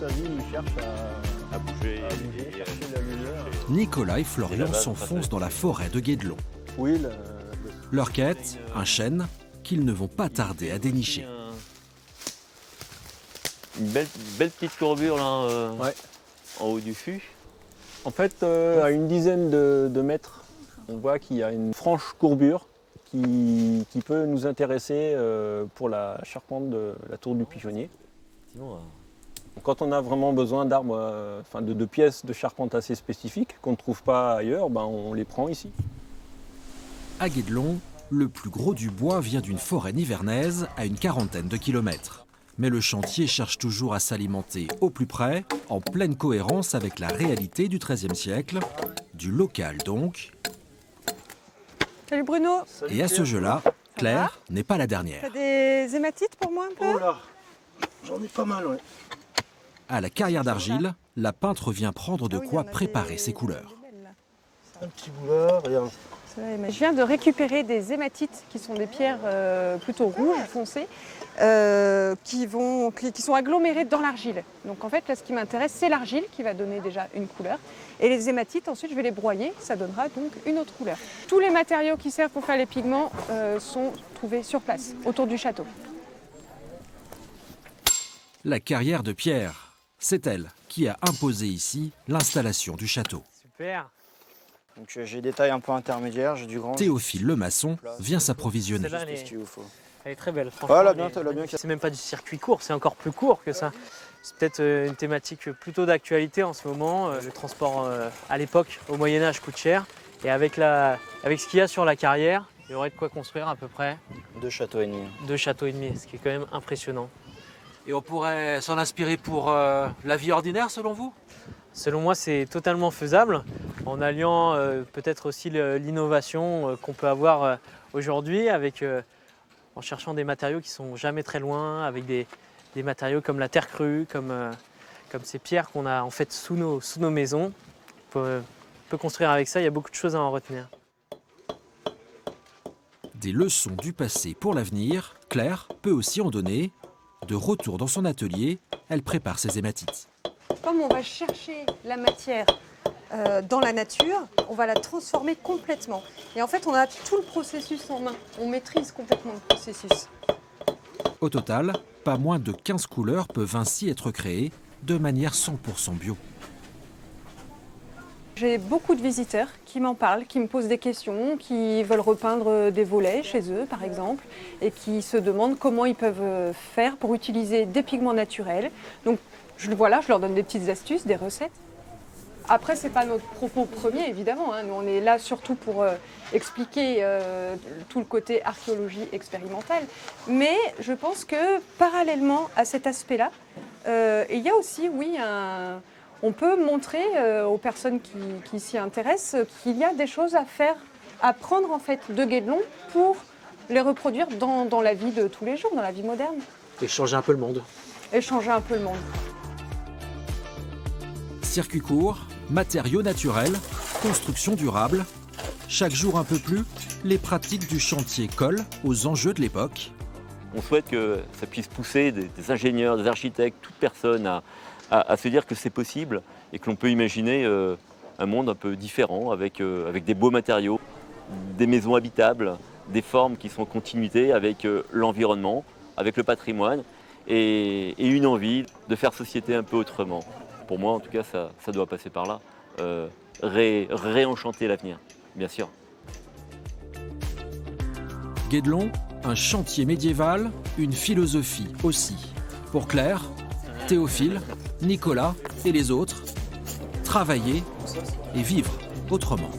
avis, il cherche à bouger. à chercher la lueur. Nicolas et Florian s'enfoncent dans la forêt de Guédelon. Oui, Leur quête, un chêne qu'ils ne vont pas tarder à dénicher. Une belle petite courbure là, ouais. En haut du fût. En fait, à une dizaine de mètres, on voit qu'il y a une franche courbure qui peut nous intéresser pour la charpente de la tour du pigeonnier. Quand on a vraiment besoin d'arbres, de pièces de charpente assez spécifiques qu'on ne trouve pas ailleurs, on les prend ici. À Guédelon, le plus gros du bois vient d'une forêt nivernaise à une quarantaine de kilomètres. Mais le chantier cherche toujours à s'alimenter au plus près, en pleine cohérence avec la réalité du XIIIe siècle, du local donc. Salut Bruno. Et à ce jeu-là, Claire n'est pas la dernière. T'as des hématites pour moi un peu? Oh là, j'en ai pas mal, ouais. À la carrière d'argile, la peintre vient prendre de Ah oui, quoi il y en a préparer des- ses couleurs. des belles, là. Un petit boulard et un... Je viens de récupérer des hématites qui sont des pierres plutôt rouges foncées qui sont agglomérées dans l'argile. Donc en fait là ce qui m'intéresse c'est l'argile qui va donner déjà une couleur et les hématites ensuite je vais les broyer, ça donnera donc une autre couleur. Tous les matériaux qui servent pour faire les pigments sont trouvés sur place autour du château. La carrière de Pierre, c'est elle qui a imposé ici l'installation du château. Super. Donc j'ai des tailles un peu intermédiaires, j'ai du grand. Théophile le maçon vient s'approvisionner. Celle-là, Tout ce qu'il vous faut. elle est très belle. Franchement, Voilà, bien, t'as bien. c'est même pas du circuit court, c'est encore plus court que ça. C'est peut-être une thématique plutôt d'actualité en ce moment. Le transport à l'époque, au Moyen-Âge, coûte cher. Et avec ce qu'il y a sur la carrière, il y aurait de quoi construire à peu près 2 châteaux et demi. 2 châteaux et demi, ce qui est quand même impressionnant. Et on pourrait s'en inspirer pour la vie ordinaire, selon vous? Selon moi, c'est totalement faisable, en alliant peut-être aussi l'innovation qu'on peut avoir aujourd'hui, en cherchant des matériaux qui sont jamais très loin, avec des matériaux comme la terre crue, comme ces pierres qu'on a en fait sous nos maisons. On peut construire avec ça, il y a beaucoup de choses à en retenir. Des leçons du passé pour l'avenir, Claire peut aussi en donner. De retour dans son atelier, elle prépare ses hématites. Comme on va chercher la matière dans la nature, on va la transformer complètement. Et en fait, on a tout le processus en main. On maîtrise complètement le processus. Au total, pas moins de 15 couleurs peuvent ainsi être créées de manière 100% bio. J'ai beaucoup de visiteurs qui m'en parlent, qui me posent des questions, qui veulent repeindre des volets chez eux, par exemple, et qui se demandent comment ils peuvent faire pour utiliser des pigments naturels. Donc, je leur donne des petites astuces, des recettes. Après, ce n'est pas notre propos premier, évidemment. Nous, on est là surtout pour expliquer tout le côté archéologie expérimentale. Mais je pense que, parallèlement à cet aspect-là, il y a aussi, oui, on peut montrer aux personnes qui s'y intéressent qu'il y a des choses à faire, à prendre en fait de Guédelon pour les reproduire dans la vie de tous les jours, dans la vie moderne. Et changer un peu le monde. Et changer un peu le monde. Circuit court, matériaux naturels, construction durable. Chaque jour un peu plus, les pratiques du chantier collent aux enjeux de l'époque. On souhaite que ça puisse pousser des ingénieurs, des architectes, toute personne à se dire que c'est possible et que l'on peut imaginer un monde un peu différent avec des beaux matériaux, des maisons habitables, des formes qui sont en continuité avec l'environnement, avec le patrimoine et une envie de faire société un peu autrement. Pour moi, en tout cas, ça doit passer par là. Réenchanter l'avenir, bien sûr. Guédelon, un chantier médiéval, une philosophie aussi. Pour Claire, Théophile, Nicolas et les autres, travailler et vivre autrement.